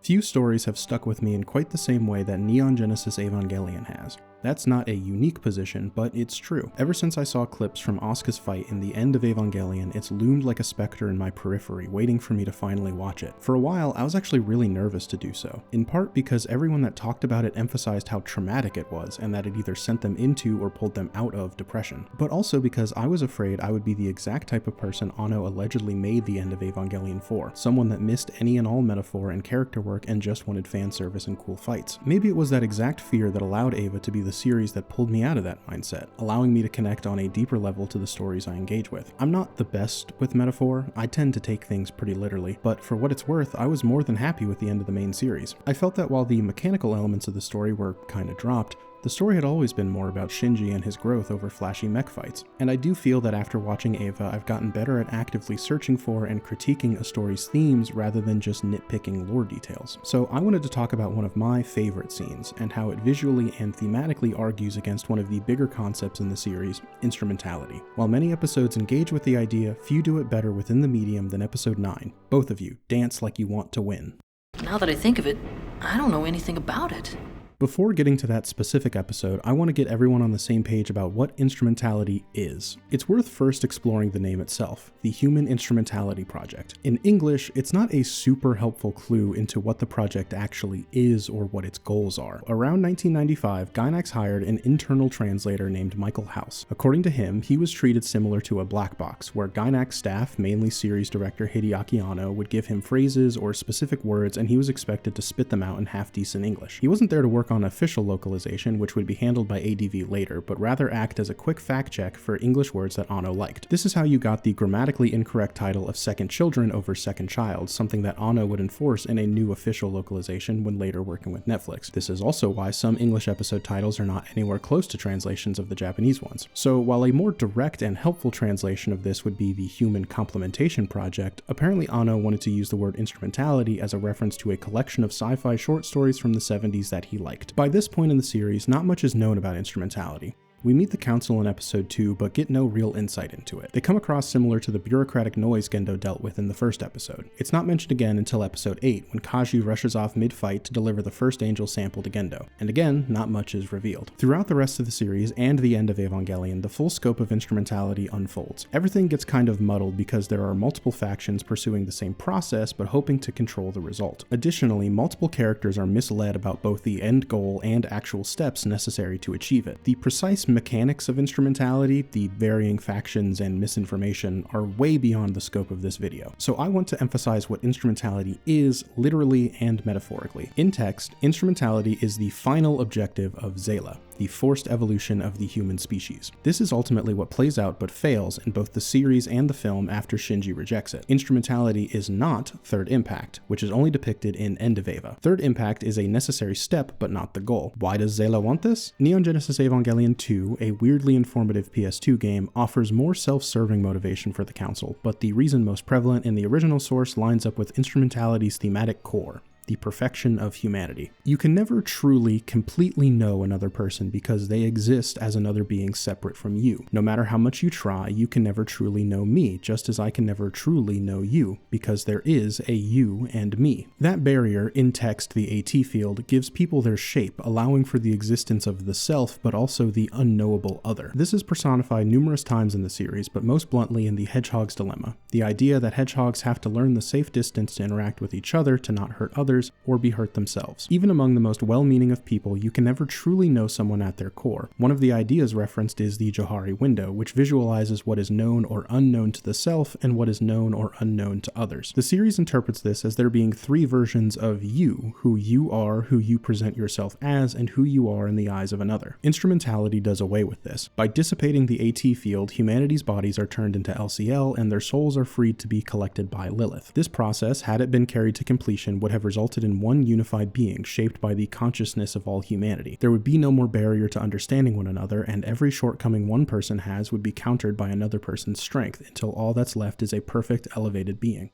Few stories have stuck with me in quite the same way that Neon Genesis Evangelion has. That's not a unique position, but it's true. Ever since I saw clips from Asuka's fight in the end of Evangelion, it's loomed like a specter in my periphery, waiting for me to finally watch it. For a while, I was actually really nervous to do so, in part because everyone that talked about it emphasized how traumatic it was, and that it either sent them into or pulled them out of depression. But also because I was afraid I would be the exact type of person Anno allegedly made the end of Evangelion for, someone that missed any and all metaphor and character work and just wanted fan service and cool fights. Maybe it was that exact fear that allowed Eva to be the series that pulled me out of that mindset, allowing me to connect on a deeper level to the stories I engage with. I'm not the best with metaphor, I tend to take things pretty literally, but for what it's worth, I was more than happy with the end of the main series. I felt that while the mechanical elements of the story were kinda dropped, the story had always been more about Shinji and his growth over flashy mech fights, and I do feel that after watching Eva, I've gotten better at actively searching for and critiquing a story's themes rather than just nitpicking lore details. So I wanted to talk about one of my favorite scenes, and how it visually and thematically argues against one of the bigger concepts in the series, instrumentality. While many episodes engage with the idea, few do it better within the medium than episode 9. Both of you, dance like you want to win. Now that I think of it, I don't know anything about it. Before getting to that specific episode, I want to get everyone on the same page about what instrumentality is. It's worth first exploring the name itself, the Human Instrumentality Project. In English, it's not a super helpful clue into what the project actually is or what its goals are. Around 1995, Gainax hired an internal translator named Michael House. According to him, he was treated similar to a black box, where Gainax staff, mainly series director Hideaki Anno, would give him phrases or specific words and he was expected to spit them out in half-decent English. He wasn't there to work on official localization, which would be handled by ADV later, but rather act as a quick fact check for English words that Anno liked. This is how you got the grammatically incorrect title of Second Children over Second Child, something that Anno would enforce in a new official localization when later working with Netflix. This is also why some English episode titles are not anywhere close to translations of the Japanese ones. So while a more direct and helpful translation of this would be the Human Complementation Project, apparently Anno wanted to use the word instrumentality as a reference to a collection of sci-fi short stories from the 70s that he liked. By this point in the series, not much is known about instrumentality. We meet the council in episode 2, but get no real insight into it. They come across similar to the bureaucratic noise Gendo dealt with in the first episode. It's not mentioned again until episode 8, when Kaji rushes off mid-fight to deliver the first angel sample to Gendo. And again, not much is revealed. Throughout the rest of the series and the end of Evangelion, the full scope of instrumentality unfolds. Everything gets kind of muddled because there are multiple factions pursuing the same process but hoping to control the result. Additionally, multiple characters are misled about both the end goal and actual steps necessary to achieve it. The precise mechanics of instrumentality, the varying factions and misinformation, are way beyond the scope of this video. So I want to emphasize what instrumentality is, literally and metaphorically. In text, instrumentality is the final objective of Zayla, the forced evolution of the human species. This is ultimately what plays out but fails in both the series and the film after Shinji rejects it. Instrumentality is not Third Impact, which is only depicted in End of Eva. Third Impact is a necessary step but not the goal. Why does Zayla want this? Neon Genesis Evangelion 2, a weirdly informative PS2 game, offers more self-serving motivation for the Council, but the reason most prevalent in the original source lines up with instrumentality's thematic core: the perfection of humanity. You can never truly, completely know another person because they exist as another being separate from you. No matter how much you try, you can never truly know me, just as I can never truly know you, because there is a you and me. That barrier, in text the AT field, gives people their shape, allowing for the existence of the self, but also the unknowable other. This is personified numerous times in the series, but most bluntly in the Hedgehog's Dilemma. The idea that hedgehogs have to learn the safe distance to interact with each other to not hurt others, or be hurt themselves. Even among the most well-meaning of people, you can never truly know someone at their core. One of the ideas referenced is the Johari window, which visualizes what is known or unknown to the self and what is known or unknown to others. The series interprets this as there being three versions of you: who you are, who you present yourself as, and who you are in the eyes of another. Instrumentality does away with this. By dissipating the AT field, humanity's bodies are turned into LCL and their souls are freed to be collected by Lilith. This process, had it been carried to completion, would have resulted in one unified being shaped by the consciousness of all humanity. There would be no more barrier to understanding one another, and every shortcoming one person has would be countered by another person's strength until all that's left is a perfect elevated being.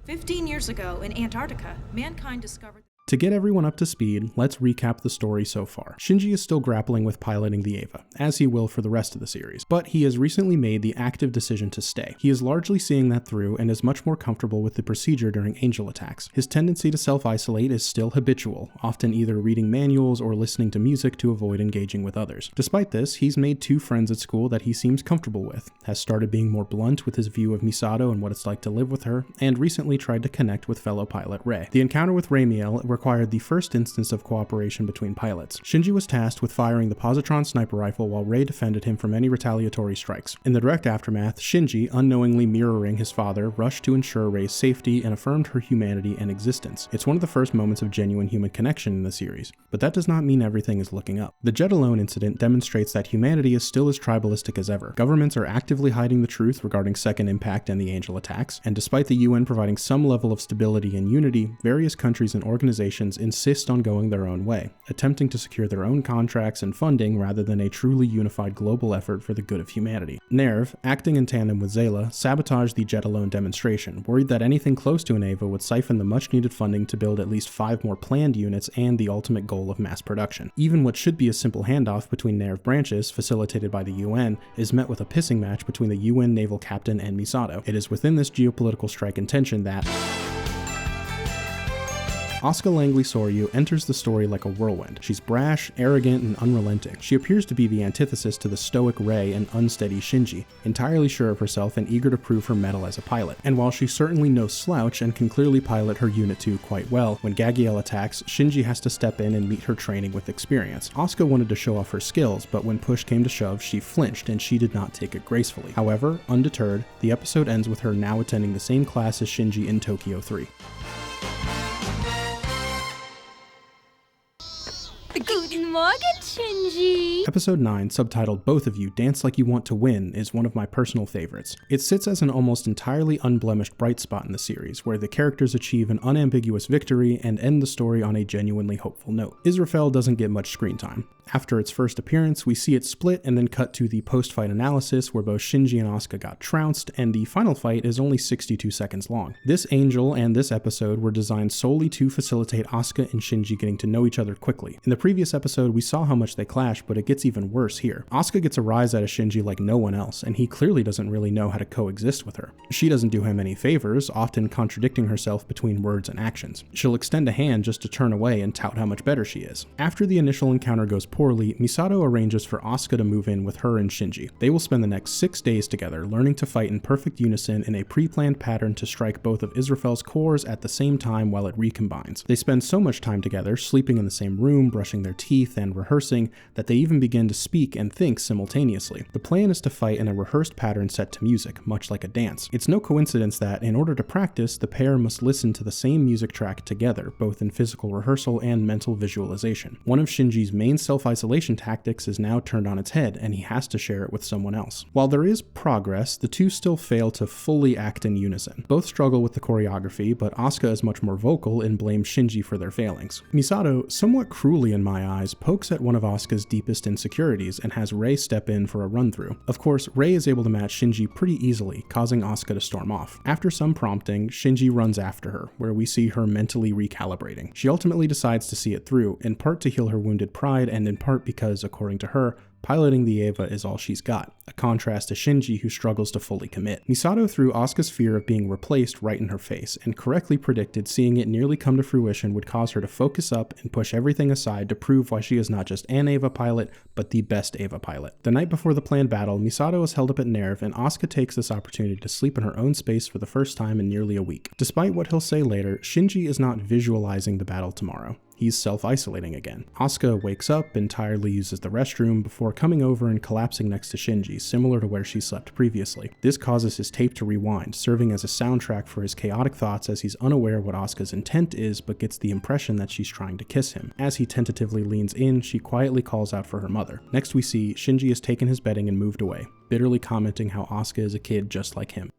15 years ago in Antarctica, mankind discovered To get everyone up to speed, let's recap the story so far. Shinji is still grappling with piloting the Eva, as he will for the rest of the series, but he has recently made the active decision to stay. He is largely seeing that through and is much more comfortable with the procedure during angel attacks. His tendency to self-isolate is still habitual, often either reading manuals or listening to music to avoid engaging with others. Despite this, he's made 2 friends at school that he seems comfortable with, has started being more blunt with his view of Misato and what it's like to live with her, and recently tried to connect with fellow pilot Rei. The encounter with Ramiel required the first instance of cooperation between pilots. Shinji was tasked with firing the positron sniper rifle while Rei defended him from any retaliatory strikes. In the direct aftermath, Shinji, unknowingly mirroring his father, rushed to ensure Rei's safety and affirmed her humanity and existence. It's one of the first moments of genuine human connection in the series, but that does not mean everything is looking up. The Jet Alone incident demonstrates that humanity is still as tribalistic as ever. Governments are actively hiding the truth regarding Second Impact and the Angel attacks, and despite the UN providing some level of stability and unity, various countries and organizations insist on going their own way, attempting to secure their own contracts and funding rather than a truly unified global effort for the good of humanity. Nerv, acting in tandem with Zayla, sabotaged the Jet Alone demonstration, worried that anything close to an Eva would siphon the much-needed funding to build at least 5 more planned units and the ultimate goal of mass production. Even what should be a simple handoff between Nerv branches, facilitated by the UN, is met with a pissing match between the UN naval captain and Misato. It is within this geopolitical strike and tension that Asuka Langley Soryu enters the story like a whirlwind. She's brash, arrogant, and unrelenting. She appears to be the antithesis to the stoic Rei and unsteady Shinji, entirely sure of herself and eager to prove her mettle as a pilot. And while she's certainly no slouch and can clearly pilot her Unit 2 quite well, when Gagiel attacks, Shinji has to step in and meet her training with experience. Asuka wanted to show off her skills, but when push came to shove, she flinched and she did not take it gracefully. However, undeterred, the episode ends with her now attending the same class as Shinji in Tokyo 3. Guten Morgen, Shinji! Episode 9, subtitled Both of You Dance Like You Want to Win, is one of my personal favorites. It sits as an almost entirely unblemished bright spot in the series, where the characters achieve an unambiguous victory and end the story on a genuinely hopeful note. Israfel doesn't get much screen time. After its first appearance, we see it split and then cut to the post-fight analysis where both Shinji and Asuka got trounced, and the final fight is only 62 seconds long. This angel and this episode were designed solely to facilitate Asuka and Shinji getting to know each other quickly. In the previous episode, we saw how much they clash, but it gets even worse here. Asuka gets a rise out of Shinji like no one else, and he clearly doesn't really know how to coexist with her. She doesn't do him any favors, often contradicting herself between words and actions. She'll extend a hand just to turn away and tout how much better she is. After the initial encounter goes poorly, Misato arranges for Asuka to move in with her and Shinji. They will spend the next 6 days together, learning to fight in perfect unison in a pre-planned pattern to strike both of Israfel's cores at the same time while it recombines. They spend so much time together, sleeping in the same room, brushing their teeth, and rehearsing, that they even begin to speak and think simultaneously. The plan is to fight in a rehearsed pattern set to music, much like a dance. It's no coincidence that, in order to practice, the pair must listen to the same music track together, both in physical rehearsal and mental visualization. One of Shinji's main self-isolation tactics is now turned on its head, and he has to share it with someone else. While there is progress, the two still fail to fully act in unison. Both struggle with the choreography, but Asuka is much more vocal and blames Shinji for their failings. Misato, somewhat cruelly in my eyes, pokes at one of Asuka's deepest insecurities and has Rei step in for a run-through. Of course, Rei is able to match Shinji pretty easily, causing Asuka to storm off. After some prompting, Shinji runs after her, where we see her mentally recalibrating. She ultimately decides to see it through, in part to heal her wounded pride and in part because, according to her, piloting the Eva is all she's got, a contrast to Shinji who struggles to fully commit. Misato threw Asuka's fear of being replaced right in her face, and correctly predicted seeing it nearly come to fruition would cause her to focus up and push everything aside to prove why she is not just an Eva pilot, but the best Eva pilot. The night before the planned battle, Misato is held up at Nerv, and Asuka takes this opportunity to sleep in her own space for the first time in nearly a week. Despite what he'll say later, Shinji is not visualizing the battle tomorrow. He's self-isolating again. Asuka wakes up and tiredly uses the restroom before coming over and collapsing next to Shinji, similar to where she slept previously. This causes his tape to rewind, serving as a soundtrack for his chaotic thoughts as he's unaware what Asuka's intent is, but gets the impression that she's trying to kiss him. As he tentatively leans in, she quietly calls out for her mother. Next we see Shinji has taken his bedding and moved away, bitterly commenting how Asuka is a kid just like him.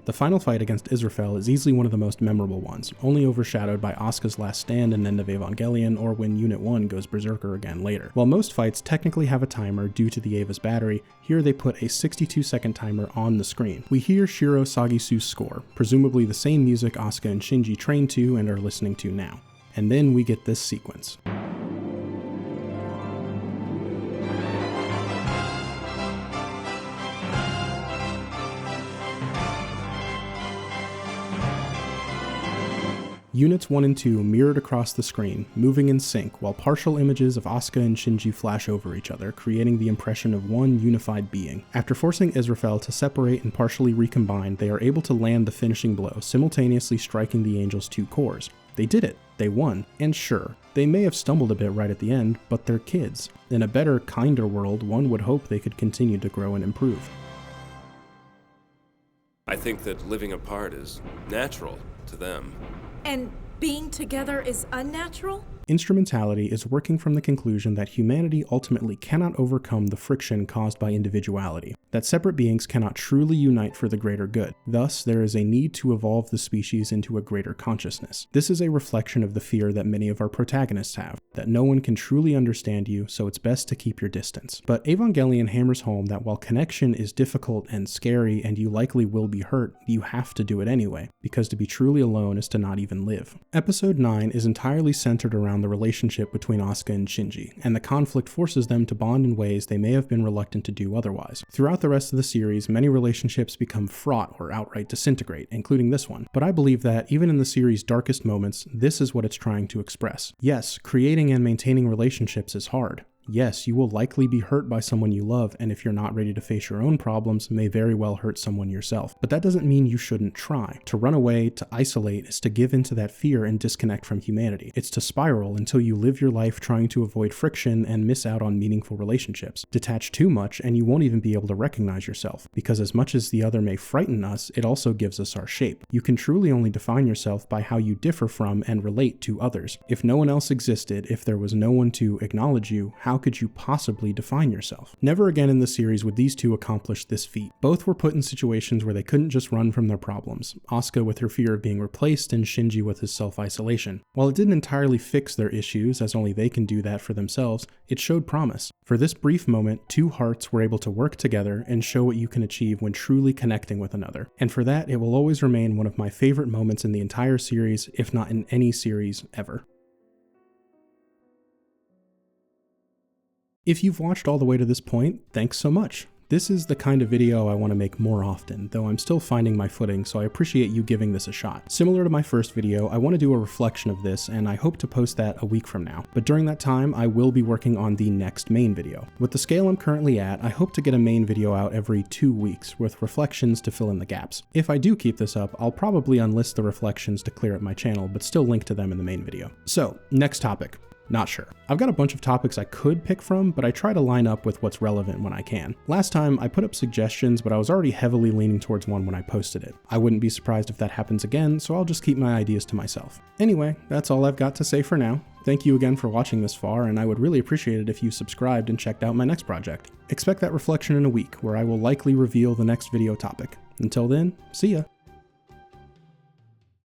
The final fight against Israfel is easily one of the most memorable ones, only overshadowed by Asuka's last stand in End of Evangelion or when Unit 1 goes berserker again later. While most fights technically have a timer due to the Eva's battery, here they put a 62-second timer on the screen. We hear Shiro Sagisu's score, presumably the same music Asuka and Shinji trained to and are listening to now. And then we get this sequence. Units 1 and 2 mirrored across the screen, moving in sync, while partial images of Asuka and Shinji flash over each other, creating the impression of one unified being. After forcing Israfel to separate and partially recombine, they are able to land the finishing blow, simultaneously striking the Angel's 2 cores. They did it. They won. And sure, they may have stumbled a bit right at the end, but they're kids. In a better, kinder world, one would hope they could continue to grow and improve. I think that living apart is natural to them. And being together is unnatural? Instrumentality is working from the conclusion that humanity ultimately cannot overcome the friction caused by individuality, that separate beings cannot truly unite for the greater good. Thus, there is a need to evolve the species into a greater consciousness. This is a reflection of the fear that many of our protagonists have, that no one can truly understand you, so it's best to keep your distance. But Evangelion hammers home that while connection is difficult and scary and you likely will be hurt, you have to do it anyway, because to be truly alone is to not even live. Episode 9 is entirely centered around the relationship between Asuka and Shinji, and the conflict forces them to bond in ways they may have been reluctant to do otherwise. Throughout the rest of the series, many relationships become fraught or outright disintegrate, including this one. But I believe that, even in the series' darkest moments, this is what it's trying to express. Yes, creating and maintaining relationships is hard. Yes, you will likely be hurt by someone you love, and if you're not ready to face your own problems, may very well hurt someone yourself. But that doesn't mean you shouldn't try. To run away, to isolate, is to give into that fear and disconnect from humanity. It's to spiral until you live your life trying to avoid friction and miss out on meaningful relationships. Detach too much and you won't even be able to recognize yourself, because as much as the other may frighten us, it also gives us our shape. You can truly only define yourself by how you differ from and relate to others. If no one else existed, if there was no one to acknowledge you, how could you possibly define yourself? Never again in the series would these two accomplish this feat. Both were put in situations where they couldn't just run from their problems, Asuka with her fear of being replaced and Shinji with his self-isolation. While it didn't entirely fix their issues, as only they can do that for themselves, it showed promise. For this brief moment, two hearts were able to work together and show what you can achieve when truly connecting with another. And for that, it will always remain one of my favorite moments in the entire series, if not in any series ever. If you've watched all the way to this point, thanks so much. This is the kind of video I want to make more often, though I'm still finding my footing, so I appreciate you giving this a shot. Similar to my first video, I want to do a reflection of this, and I hope to post that a week from now. But during that time, I will be working on the next main video. With the scale I'm currently at, I hope to get a main video out every 2 weeks, with reflections to fill in the gaps. If I do keep this up, I'll probably unlist the reflections to clear up my channel, but still link to them in the main video. So, next topic. Not sure. I've got a bunch of topics I could pick from, but I try to line up with what's relevant when I can. Last time, I put up suggestions, but I was already heavily leaning towards one when I posted it. I wouldn't be surprised if that happens again, so I'll just keep my ideas to myself. Anyway, that's all I've got to say for now. Thank you again for watching this far, and I would really appreciate it if you subscribed and checked out my next project. Expect that reflection in a week, where I will likely reveal the next video topic. Until then, see ya!